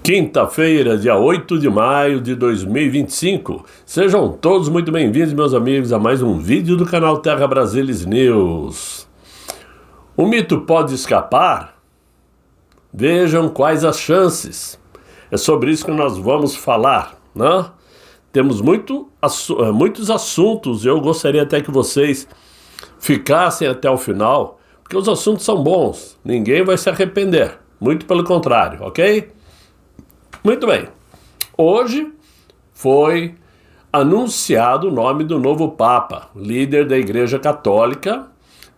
Quinta-feira, dia 8 de maio de 2025. Sejam todos muito bem-vindos, meus amigos, a mais um vídeo do canal Terra Brasilis News. O mito pode escapar? Vejam quais as chances. É sobre isso que nós vamos falar, né? Temos muitos assuntos e eu gostaria até que vocês ficassem até o final, porque os assuntos são bons, ninguém vai se arrepender, muito pelo contrário, ok? Muito bem, hoje foi anunciado o nome do novo Papa, líder da Igreja Católica,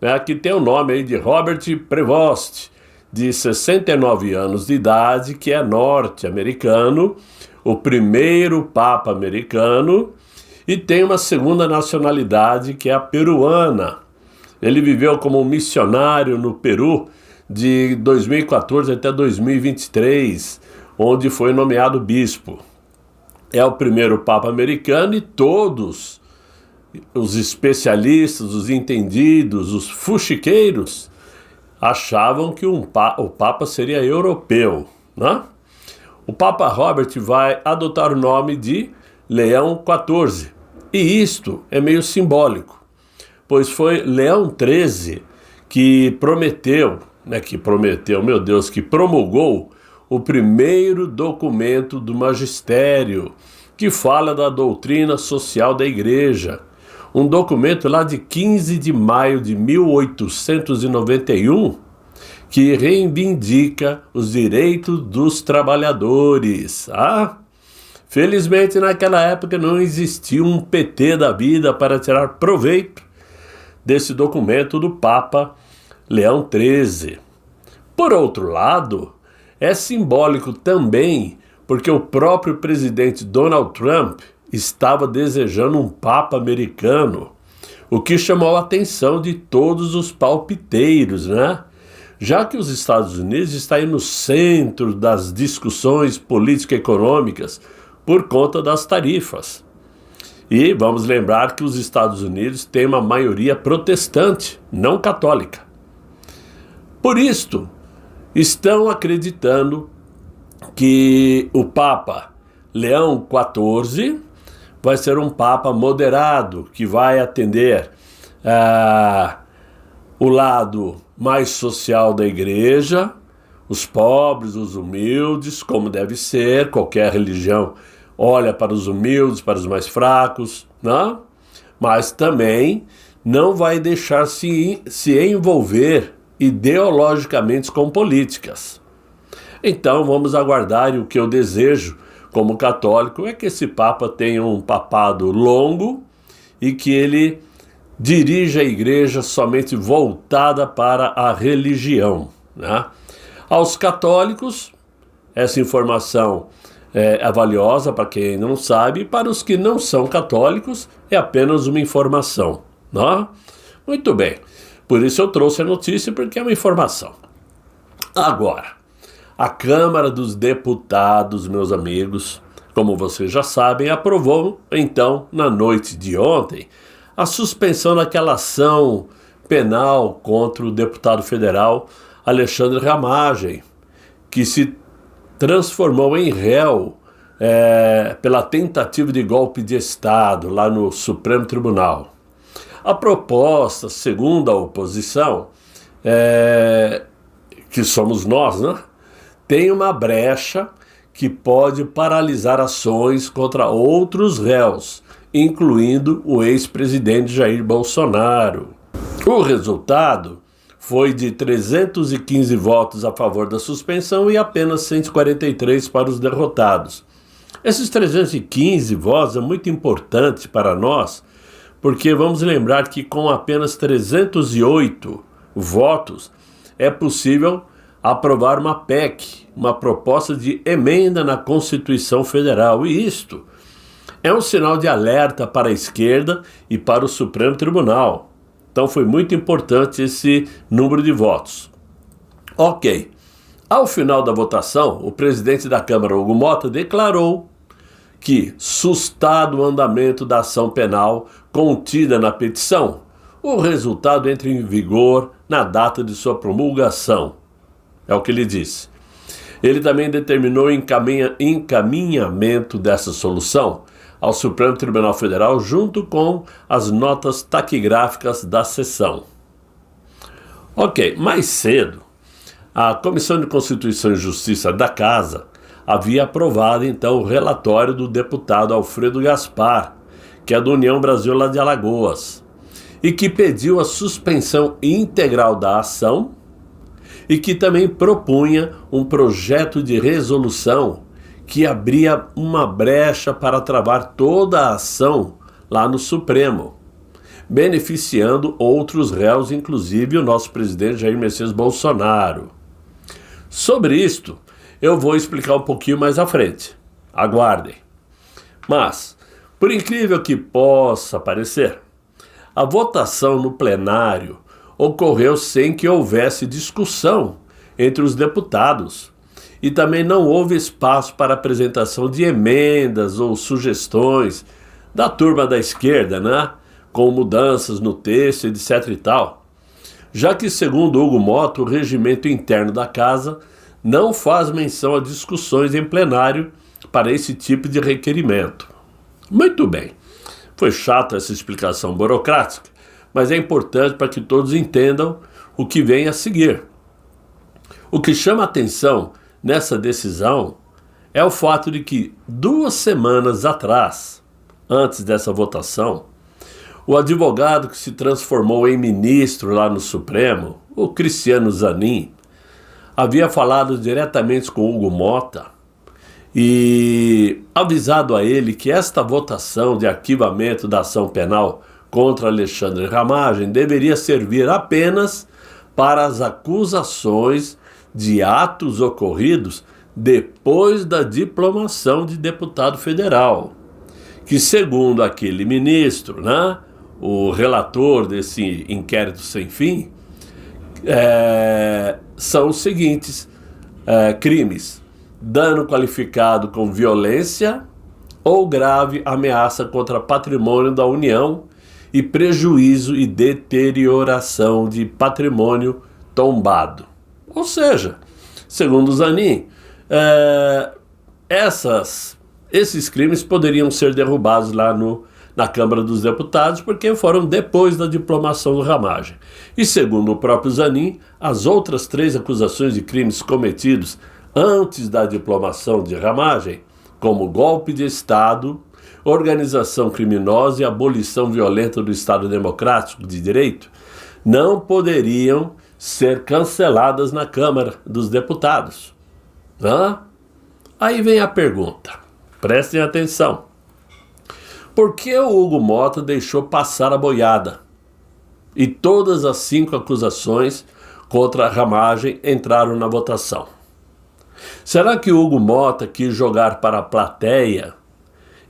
né, que tem o nome aí de Robert Prevost, de 69 anos de idade, que é norte-americano, o primeiro Papa americano, e tem uma segunda nacionalidade, que é a peruana. Ele viveu como missionário no Peru de 2014 até 2023, onde foi nomeado bispo. É o primeiro Papa americano e todos os especialistas, os entendidos, os fuxiqueiros, achavam que o Papa seria europeu, né? O Papa Robert vai adotar o nome de Leão XIV, e isto é meio simbólico, pois foi Leão XIII que promulgou o primeiro documento do magistério, que fala da doutrina social da Igreja. Um documento lá de 15 de maio de 1891, que reivindica os direitos dos trabalhadores. Felizmente naquela época não existia um PT da vida para tirar proveito desse documento do Papa Leão XIII. Por outro lado, é simbólico também porque o próprio presidente Donald Trump estava desejando um Papa americano, o que chamou a atenção de todos os palpiteiros, né? Já que os Estados Unidos estão aí no centro das discussões político-econômicas por conta das tarifas. E vamos lembrar que os Estados Unidos têm uma maioria protestante, não católica. Por isto, estão acreditando que o Papa Leão XIV vai ser um Papa moderado, que vai atender o lado mais social da Igreja, os pobres, os humildes, como deve ser, qualquer religião olha para os humildes, para os mais fracos, né? Mas também não vai deixar se envolver ideologicamente com políticas. Então vamos aguardar, e o que eu desejo como católico é que esse Papa tenha um papado longo e que ele dirija a Igreja somente voltada para a religião, né? Aos católicos, essa informação é valiosa para quem ainda não sabe, e para os que não são católicos é apenas uma informação, né? Muito bem. Por isso eu trouxe a notícia, porque é uma informação. Agora, a Câmara dos Deputados, meus amigos, como vocês já sabem, aprovou, então, na noite de ontem, a suspensão daquela ação penal contra o deputado federal Alexandre Ramagem, que se transformou em réu pela tentativa de golpe de Estado lá no Supremo Tribunal. A proposta, segundo a oposição, que somos nós, né, tem uma brecha que pode paralisar ações contra outros réus, incluindo o ex-presidente Jair Bolsonaro. O resultado foi de 315 votos a favor da suspensão e apenas 143 para os derrotados. Esses 315 votos é muito importante para nós, porque vamos lembrar que com apenas 308 votos é possível aprovar uma PEC, uma proposta de emenda na Constituição Federal, e isto é um sinal de alerta para a esquerda e para o Supremo Tribunal. Então foi muito importante esse número de votos. Ok. Ao final da votação, o presidente da Câmara, Hugo Mota, declarou que, sustado o andamento da ação penal contida na petição, o resultado entra em vigor na data de sua promulgação. É o que ele disse. Ele também determinou o encaminhamento dessa solução ao Supremo Tribunal Federal junto com as notas taquigráficas da sessão. Ok, mais cedo, a Comissão de Constituição e Justiça da Casa havia aprovado então o relatório do deputado Alfredo Gaspar, que é do União Brasil lá de Alagoas, e que pediu a suspensão integral da ação e que também propunha um projeto de resolução que abria uma brecha para travar toda a ação lá no Supremo, beneficiando outros réus, inclusive o nosso presidente Jair Messias Bolsonaro. Sobre isto, eu vou explicar um pouquinho mais à frente. Aguardem. Mas, por incrível que possa parecer, a votação no plenário ocorreu sem que houvesse discussão entre os deputados e também não houve espaço para apresentação de emendas ou sugestões da turma da esquerda, né? Com mudanças no texto, etc e tal, já que, segundo Hugo Mota, o regimento interno da Casa não faz menção a discussões em plenário para esse tipo de requerimento. Muito bem, foi chata essa explicação burocrática, mas é importante para que todos entendam o que vem a seguir. O que chama a atenção nessa decisão é o fato de que 2 semanas atrás, antes dessa votação, o advogado que se transformou em ministro lá no Supremo, o Cristiano Zanin, havia falado diretamente com Hugo Mota e avisado a ele que esta votação de arquivamento da ação penal contra Alexandre Ramagem deveria servir apenas para as acusações de atos ocorridos depois da diplomação de deputado federal, que, segundo aquele ministro, né, o relator desse inquérito sem fim, são os seguintes crimes: dano qualificado com violência ou grave ameaça contra patrimônio da União e prejuízo e deterioração de patrimônio tombado. Ou seja, segundo Zanin, esses crimes poderiam ser derrubados lá na Câmara dos Deputados porque foram depois da diplomação do Ramagem. E segundo o próprio Zanin, as outras 3 acusações de crimes cometidos antes da diplomação de Ramagem, como golpe de Estado, organização criminosa e abolição violenta do Estado Democrático de Direito, não poderiam ser canceladas na Câmara dos Deputados. Aí vem a pergunta, prestem atenção. Por que o Hugo Mota deixou passar a boiada e todas as 5 acusações contra a Ramagem entraram na votação? Será que o Hugo Mota quis jogar para a plateia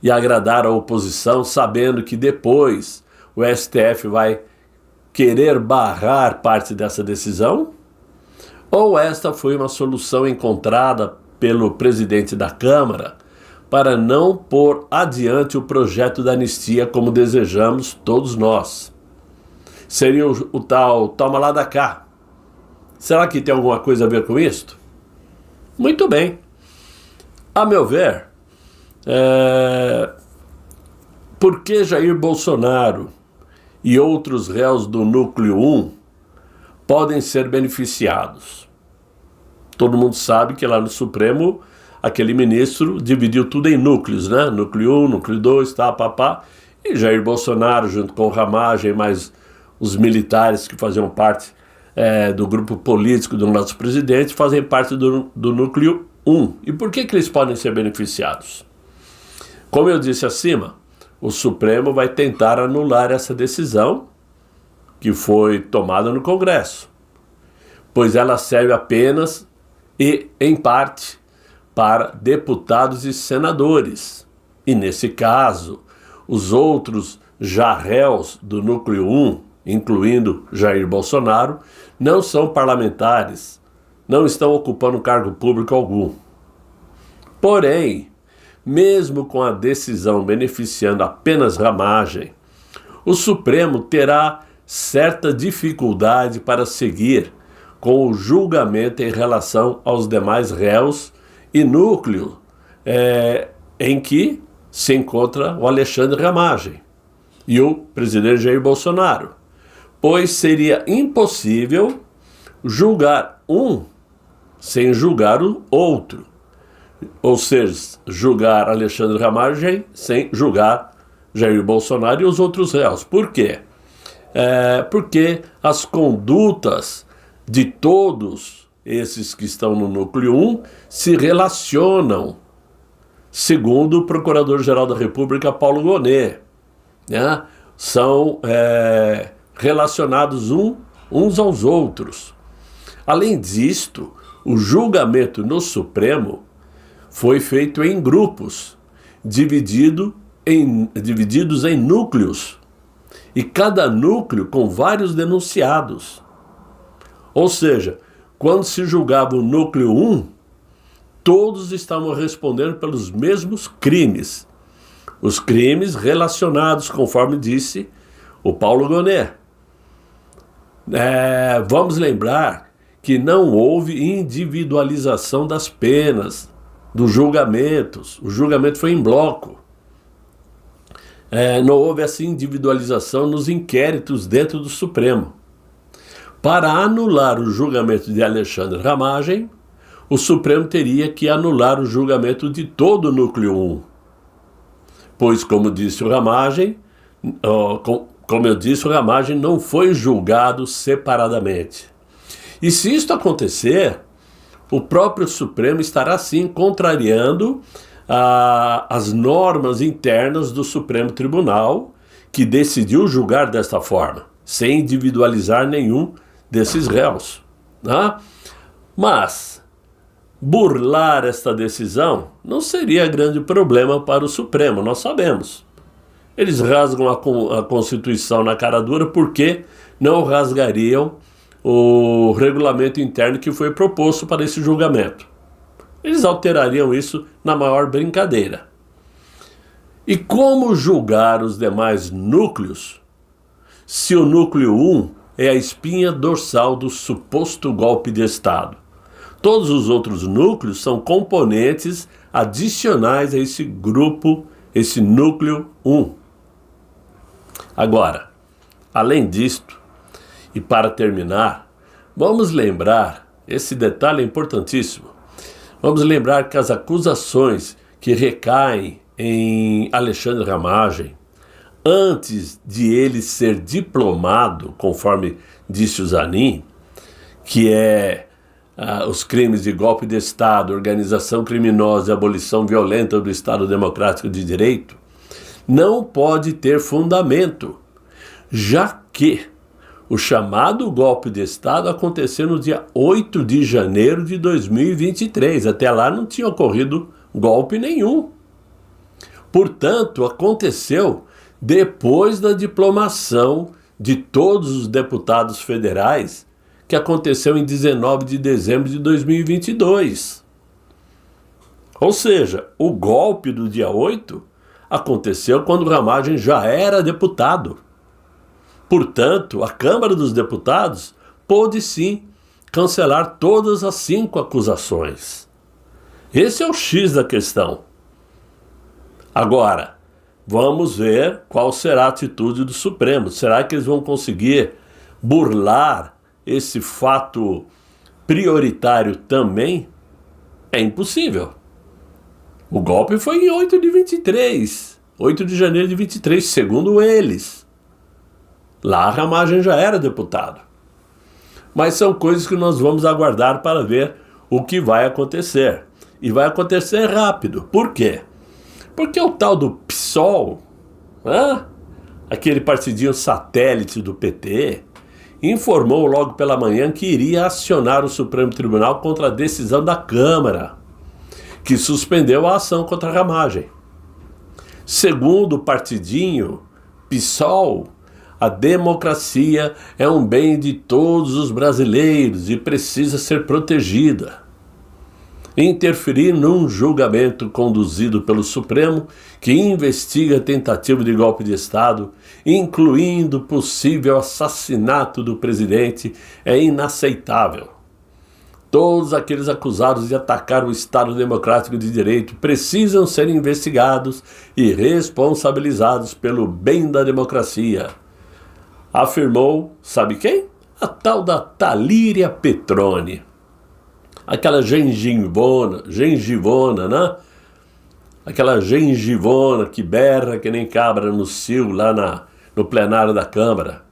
e agradar a oposição, sabendo que depois o STF vai querer barrar parte dessa decisão? Ou esta foi uma solução encontrada pelo presidente da Câmara para não pôr adiante o projeto da anistia como desejamos todos nós? Seria o tal toma lá da cá. Será que tem alguma coisa a ver com isto? Muito bem. A meu ver, por que Jair Bolsonaro e outros réus do Núcleo 1 podem ser beneficiados? Todo mundo sabe que lá no Supremo, aquele ministro dividiu tudo em núcleos, né? Núcleo 1, Núcleo 2, e Jair Bolsonaro, junto com o Ramagem, mais os militares que faziam parte do grupo político do nosso presidente, fazem parte do Núcleo 1. E por que eles podem ser beneficiados? Como eu disse acima, o Supremo vai tentar anular essa decisão que foi tomada no Congresso, pois ela serve apenas e, em parte, para deputados e senadores. E, nesse caso, os outros já réus do Núcleo 1, incluindo Jair Bolsonaro, não são parlamentares, não estão ocupando cargo público algum. Porém, mesmo com a decisão beneficiando apenas Ramagem, o Supremo terá certa dificuldade para seguir com o julgamento em relação aos demais réus e núcleo em que se encontra o Alexandre Ramagem e o presidente Jair Bolsonaro, pois seria impossível julgar um sem julgar o outro, ou seja, julgar Alexandre Ramagem sem julgar Jair Bolsonaro e os outros réus. Por quê? Porque as condutas de todos esses que estão no núcleo 1 se relacionam, segundo o Procurador-Geral da República, Paulo Gonet, né? São relacionados uns aos outros. Além disto, o julgamento no Supremo foi feito em grupos, divididos em núcleos, e cada núcleo com vários denunciados. Ou seja, quando se julgava o núcleo 1, todos estavam respondendo pelos mesmos crimes. Os crimes relacionados, conforme disse o Paulo Gonet. Vamos lembrar que não houve individualização das penas, dos julgamentos. O julgamento foi em bloco. Não houve essa individualização nos inquéritos dentro do Supremo. Para anular o julgamento de Alexandre Ramagem, o Supremo teria que anular o julgamento de todo o núcleo 1. Pois, como disse o Ramagem, como eu disse, o Ramagem não foi julgado separadamente. E se isto acontecer, o próprio Supremo estará sim contrariando as normas internas do Supremo Tribunal, que decidiu julgar desta forma, sem individualizar nenhum desses réus, né? Mas burlar esta decisão não seria grande problema para o Supremo, nós sabemos. Eles rasgam a Constituição na cara dura, porque não rasgariam o regulamento interno que foi proposto para esse julgamento. Eles alterariam isso na maior brincadeira. E como julgar os demais núcleos se o núcleo 1 é a espinha dorsal do suposto golpe de Estado? Todos os outros núcleos são componentes adicionais a esse grupo, esse núcleo 1. Agora, além disto, e para terminar, vamos lembrar, esse detalhe é importantíssimo, vamos lembrar que as acusações que recaem em Alexandre Ramagem, antes de ele ser diplomado, conforme disse o Zanin, que os crimes de golpe de Estado, organização criminosa e abolição violenta do Estado Democrático de Direito, não pode ter fundamento, já que o chamado golpe de Estado aconteceu no dia 8 de janeiro de 2023. Até lá não tinha ocorrido golpe nenhum. Portanto, aconteceu depois da diplomação de todos os deputados federais, que aconteceu em 19 de dezembro de 2022. Ou seja, o golpe do dia 8 aconteceu quando o Ramagem já era deputado. Portanto, a Câmara dos Deputados pôde sim cancelar todas as 5 acusações. Esse é o X da questão. Agora, vamos ver qual será a atitude do Supremo. Será que eles vão conseguir burlar esse fato prioritário também? É impossível. O golpe foi em 8 de janeiro de 23, segundo eles. Lá a Ramagem já era deputado. Mas são coisas que nós vamos aguardar para ver o que vai acontecer. E vai acontecer rápido. Por quê? Porque o tal do PSOL, aquele partidinho satélite do PT, informou logo pela manhã que iria acionar o Supremo Tribunal contra a decisão da Câmara, que suspendeu a ação contra a Ramagem. Segundo o partidinho PSOL, a democracia é um bem de todos os brasileiros e precisa ser protegida. interferir num julgamento conduzido pelo Supremo que investiga a tentativa de golpe de Estado, incluindo possível assassinato do presidente, é inaceitável. Todos aqueles acusados de atacar o Estado Democrático de Direito precisam ser investigados e responsabilizados pelo bem da democracia, afirmou, sabe quem? A tal da Thalíria Petroni. Aquela gengivona, né? Aquela gengivona que berra que nem cabra no cio lá no plenário da Câmara.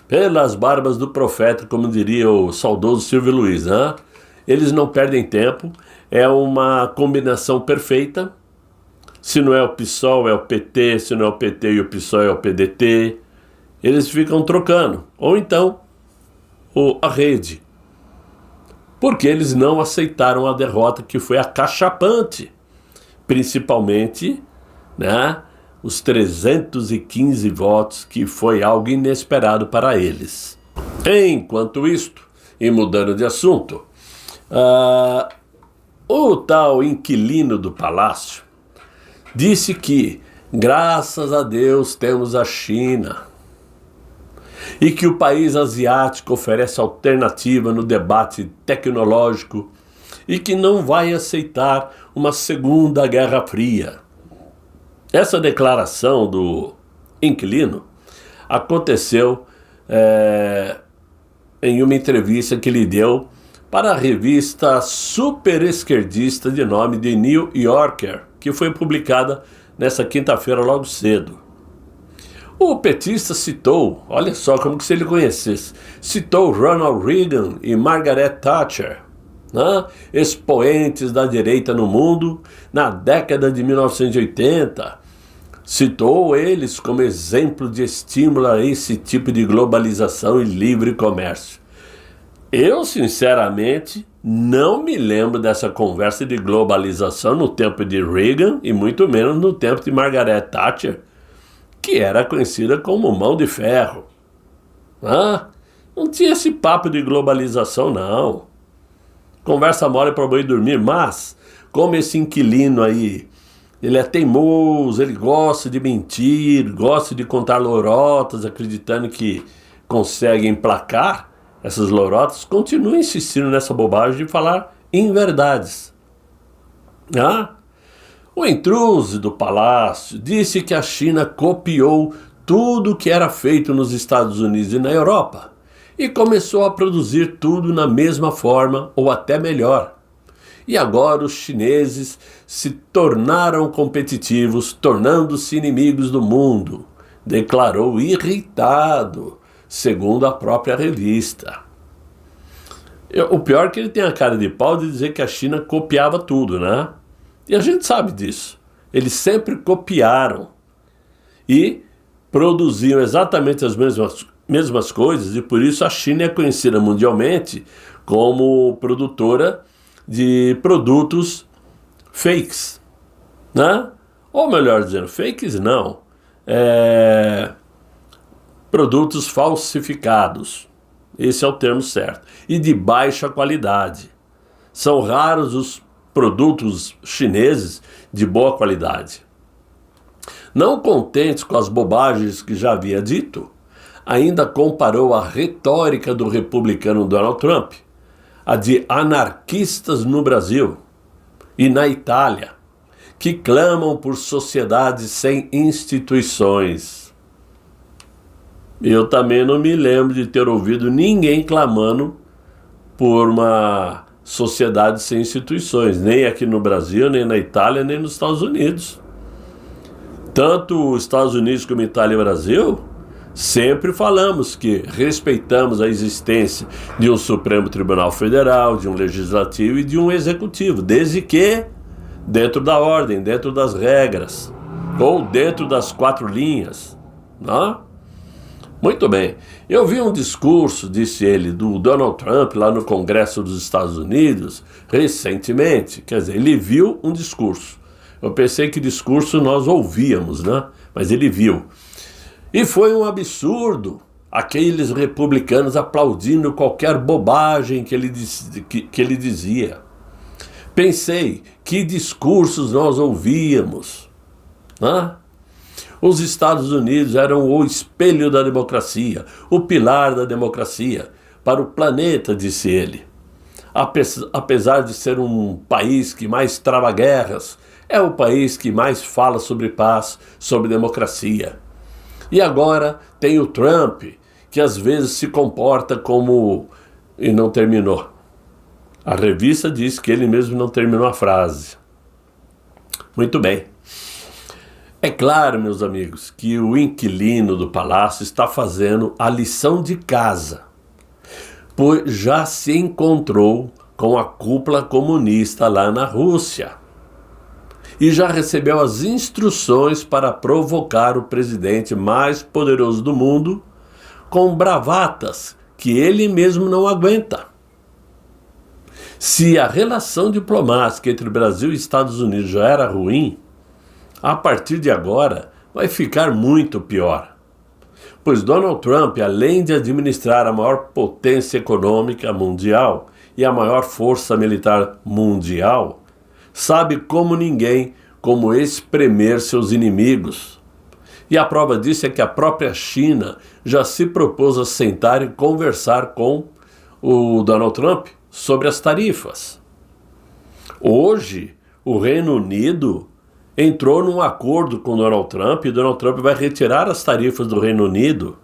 Pelas barbas do profeta, como diria o saudoso Silvio Luiz, né? Eles não perdem tempo, é uma combinação perfeita. Se não é o PSOL, é o PT, se não é o PT e o PSOL, é o PDT. Eles ficam trocando, ou então a rede. Porque eles não aceitaram a derrota que foi acachapante, principalmente, né? Os 315 votos, que foi algo inesperado para eles. Enquanto isto, e mudando de assunto, o tal inquilino do palácio disse que, graças a Deus, temos a China e que o país asiático oferece alternativa no debate tecnológico e que não vai aceitar uma segunda Guerra Fria. Essa declaração do inquilino aconteceu em uma entrevista que ele deu para a revista super esquerdista de nome The New Yorker, que foi publicada nessa quinta-feira logo cedo. O petista citou, olha só como que se ele conhecesse, citou Ronald Reagan e Margaret Thatcher, né? Expoentes da direita no mundo na década de 1980, citou eles como exemplo de estímulo a esse tipo de globalização e livre comércio. Eu, sinceramente, não me lembro dessa conversa de globalização no tempo de Reagan e muito menos no tempo de Margaret Thatcher, que era conhecida como mão de ferro. Não tinha esse papo de globalização, não. Conversa mole para boi dormir, mas como esse inquilino aí, ele é teimoso, ele gosta de mentir, gosta de contar lorotas, acreditando que consegue emplacar essas lorotas, continua insistindo nessa bobagem de falar inverdades. O intruso do palácio disse que a China copiou tudo que era feito nos Estados Unidos e na Europa e começou a produzir tudo na mesma forma ou até melhor. E agora os chineses se tornaram competitivos, tornando-se inimigos do mundo, declarou irritado, segundo a própria revista. O pior é que ele tem a cara de pau de dizer que a China copiava tudo, né? E a gente sabe disso. Eles sempre copiaram e produziam exatamente as mesmas coisas, e por isso a China é conhecida mundialmente como produtora de produtos fakes, né? Ou melhor dizendo, fakes não, produtos falsificados, esse é o termo certo, e de baixa qualidade. São raros os produtos chineses de boa qualidade. Não contentes com as bobagens que já havia dito, ainda comparou a retórica do republicano Donald Trump a de anarquistas no Brasil e na Itália, que clamam por sociedades sem instituições. Eu também não me lembro de ter ouvido ninguém clamando por uma sociedade sem instituições, nem aqui no Brasil, nem na Itália, nem nos Estados Unidos. Tanto os Estados Unidos como Itália e Brasil, sempre falamos que respeitamos a existência de um Supremo Tribunal Federal, de um Legislativo e de um Executivo, desde que dentro da ordem, dentro das regras, ou dentro das 4 linhas, não? Muito bem, eu vi um discurso, disse ele, do Donald Trump lá no Congresso dos Estados Unidos, recentemente, quer dizer, ele viu um discurso. Eu pensei que discurso nós ouvíamos, né? Mas ele viu. E foi um absurdo, aqueles republicanos aplaudindo qualquer bobagem que ele dizia. Pensei, que discursos nós ouvíamos, né? Os Estados Unidos eram o espelho da democracia, o pilar da democracia para o planeta, disse ele. Apesar de ser um país que mais trava guerras, é o país que mais fala sobre paz, sobre democracia. E agora tem o Trump, que às vezes se comporta como... E não terminou. A revista diz que ele mesmo não terminou a frase. Muito bem. É claro, meus amigos, que o inquilino do palácio está fazendo a lição de casa, pois já se encontrou com a cúpula comunista lá na Rússia e já recebeu as instruções para provocar o presidente mais poderoso do mundo com bravatas que ele mesmo não aguenta. Se a relação diplomática entre Brasil e Estados Unidos já era ruim, a partir de agora vai ficar muito pior. Pois Donald Trump, além de administrar a maior potência econômica mundial e a maior força militar mundial, sabe como ninguém como espremer seus inimigos. E a prova disso é que a própria China já se propôs a sentar e conversar com o Donald Trump sobre as tarifas. Hoje, o Reino Unido entrou num acordo com Donald Trump e Donald Trump vai retirar as tarifas do Reino Unido,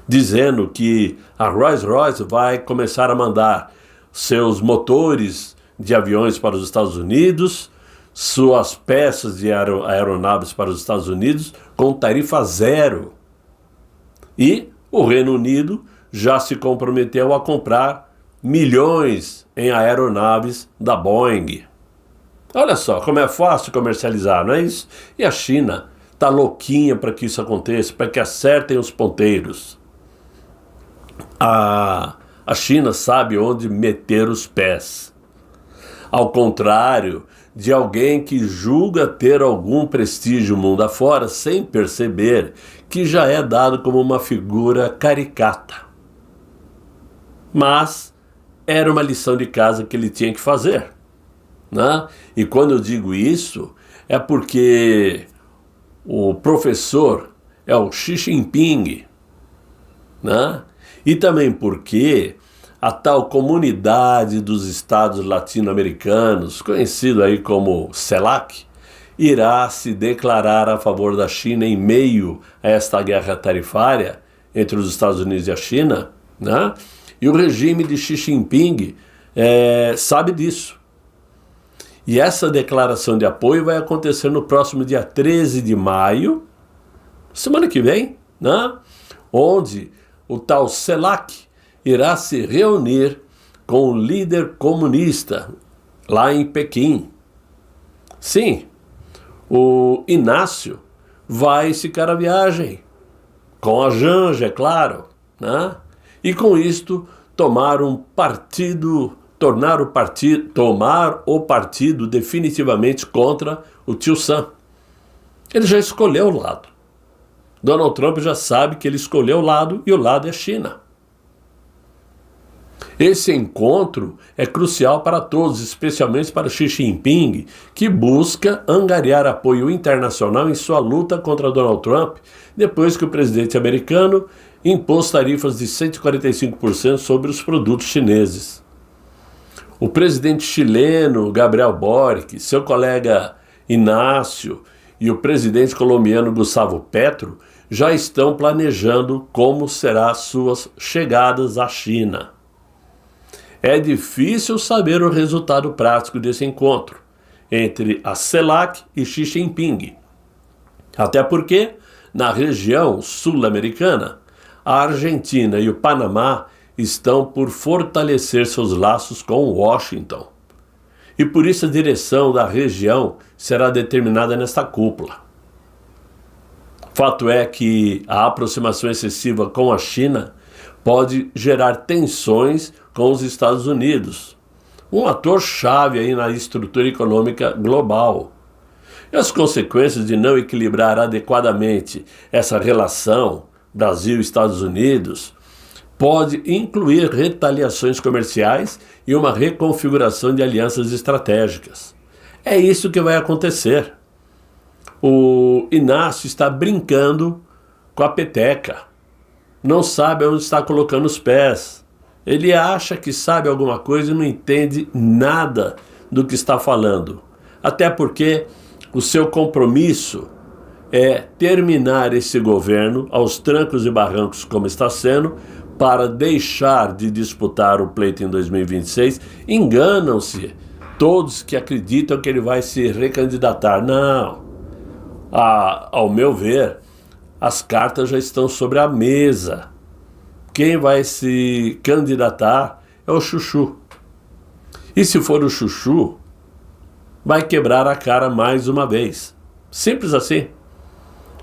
dizendo que a Rolls-Royce vai começar a mandar seus motores de aviões para os Estados Unidos, suas peças de aeronaves para os Estados Unidos com tarifa zero. E o Reino Unido já se comprometeu a comprar milhões em aeronaves da Boeing. Olha só como é fácil comercializar, não é isso? E a China está louquinha para que isso aconteça, para que acertem os ponteiros. A China sabe onde meter os pés. Ao contrário de alguém que julga ter algum prestígio mundo afora sem perceber que já é dado como uma figura caricata. Mas era uma lição de casa que ele tinha que fazer, né? E quando eu digo isso, é porque o professor é o Xi Jinping, né? E também porque a tal comunidade dos estados latino-americanos, conhecido aí como CELAC, irá se declarar a favor da China em meio a esta guerra tarifária entre os Estados Unidos e a China, né? E o regime de Xi Jinping sabe disso. E essa declaração de apoio vai acontecer no próximo dia 13 de maio, semana que vem, né? Onde o tal CELAC irá se reunir com o líder comunista lá em Pequim. Sim, o Inácio vai ficar à viagem, com a Janja, é claro, né? E com isto tomar o partido definitivamente contra o tio Sam. Ele já escolheu o lado. Donald Trump já sabe que ele escolheu o lado e o lado é China. Esse encontro é crucial para todos, especialmente para Xi Jinping, que busca angariar apoio internacional em sua luta contra Donald Trump, depois que o presidente americano impôs tarifas de 145% sobre os produtos chineses. O presidente chileno, Gabriel Boric, seu colega Inácio e o presidente colombiano Gustavo Petro já estão planejando como serão suas chegadas à China. É difícil saber o resultado prático desse encontro entre a CELAC e Xi Jinping. Até porque, na região sul-americana, a Argentina e o Panamá estão por fortalecer seus laços com Washington. E por isso a direção da região será determinada nesta cúpula. Fato é que a aproximação excessiva com a China pode gerar tensões com os Estados Unidos, um ator-chave aí na estrutura econômica global. E as consequências de não equilibrar adequadamente essa relação Brasil e Estados Unidos pode incluir retaliações comerciais e uma reconfiguração de alianças estratégicas. É isso que vai acontecer. O Inácio está brincando com a peteca. Não sabe onde está colocando os pés. Ele acha que sabe alguma coisa e não entende nada do que está falando. Até porque o seu compromisso é terminar esse governo aos trancos e barrancos como está sendo, para deixar de disputar o pleito em 2026. Enganam-se todos que acreditam que ele vai se recandidatar. Não. Ao meu ver, as cartas já estão sobre a mesa. Quem vai se candidatar é o Chuchu. E se for o Chuchu, vai quebrar a cara mais uma vez. Simples assim.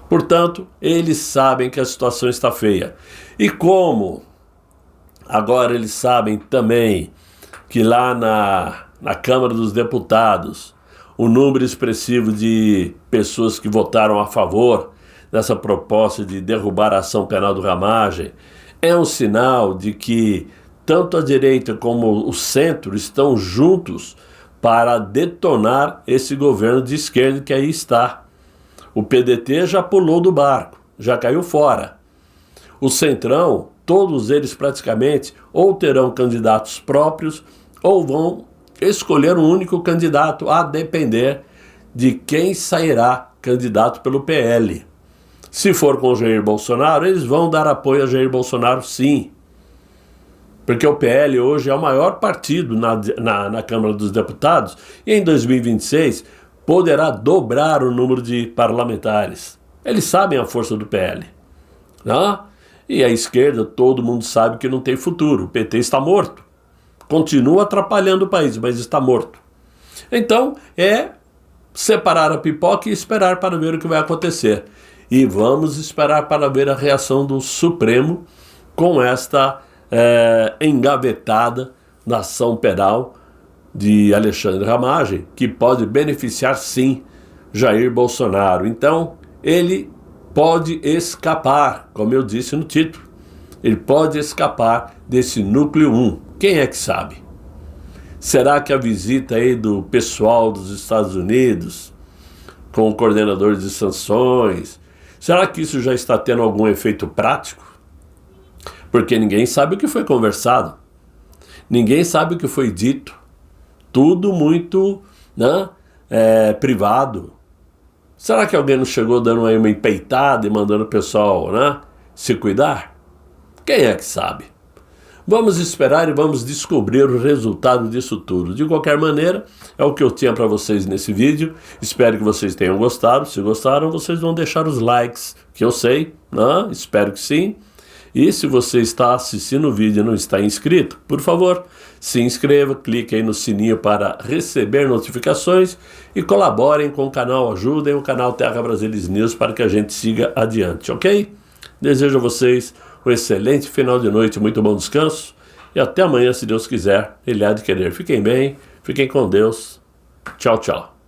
Portanto, eles sabem que a situação está feia. E como agora eles sabem também que lá na Câmara dos Deputados, o número expressivo de pessoas que votaram a favor dessa proposta de derrubar a ação penal do Ramagem é um sinal de que tanto a direita como o centro estão juntos para detonar esse governo de esquerda que aí está. O PDT já pulou do barco, já caiu fora. O Centrão, todos eles praticamente, ou terão candidatos próprios, ou vão escolher um único candidato, a depender de quem sairá candidato pelo PL. Se for com Jair Bolsonaro, eles vão dar apoio a Jair Bolsonaro, sim. Porque o PL hoje é o maior partido na Câmara dos Deputados e em 2026 poderá dobrar o número de parlamentares. Eles sabem a força do PL. Né? E a esquerda, todo mundo sabe que não tem futuro. O PT está morto. Continua atrapalhando o país, mas está morto. Então, é separar a pipoca e esperar para ver o que vai acontecer. E vamos esperar para ver a reação do Supremo com esta engavetada na ação penal de Alexandre Ramagem, que pode beneficiar sim Jair Bolsonaro. Então, ele pode escapar, como eu disse no título, ele pode escapar desse núcleo 1. Quem é que sabe? Será que a visita aí do pessoal dos Estados Unidos, com o coordenador de sanções, será que isso já está tendo algum efeito prático? Porque ninguém sabe o que foi conversado, ninguém sabe o que foi dito, tudo muito, né, privado. Será que alguém não chegou dando aí uma empeitada e mandando o pessoal, né, se cuidar? Quem é que sabe? Vamos esperar e vamos descobrir o resultado disso tudo. De qualquer maneira, é o que eu tinha para vocês nesse vídeo. Espero que vocês tenham gostado. Se gostaram, vocês vão deixar os likes, que eu sei, né? Espero que sim. E se você está assistindo o vídeo e não está inscrito, por favor, se inscreva, clique aí no sininho para receber notificações e colaborem com o canal, ajudem o canal Terra Brasilis News para que a gente siga adiante, ok? Desejo a vocês um excelente final de noite, muito bom descanso e até amanhã, se Deus quiser, Ele há de querer. Fiquem bem, fiquem com Deus. Tchau, tchau.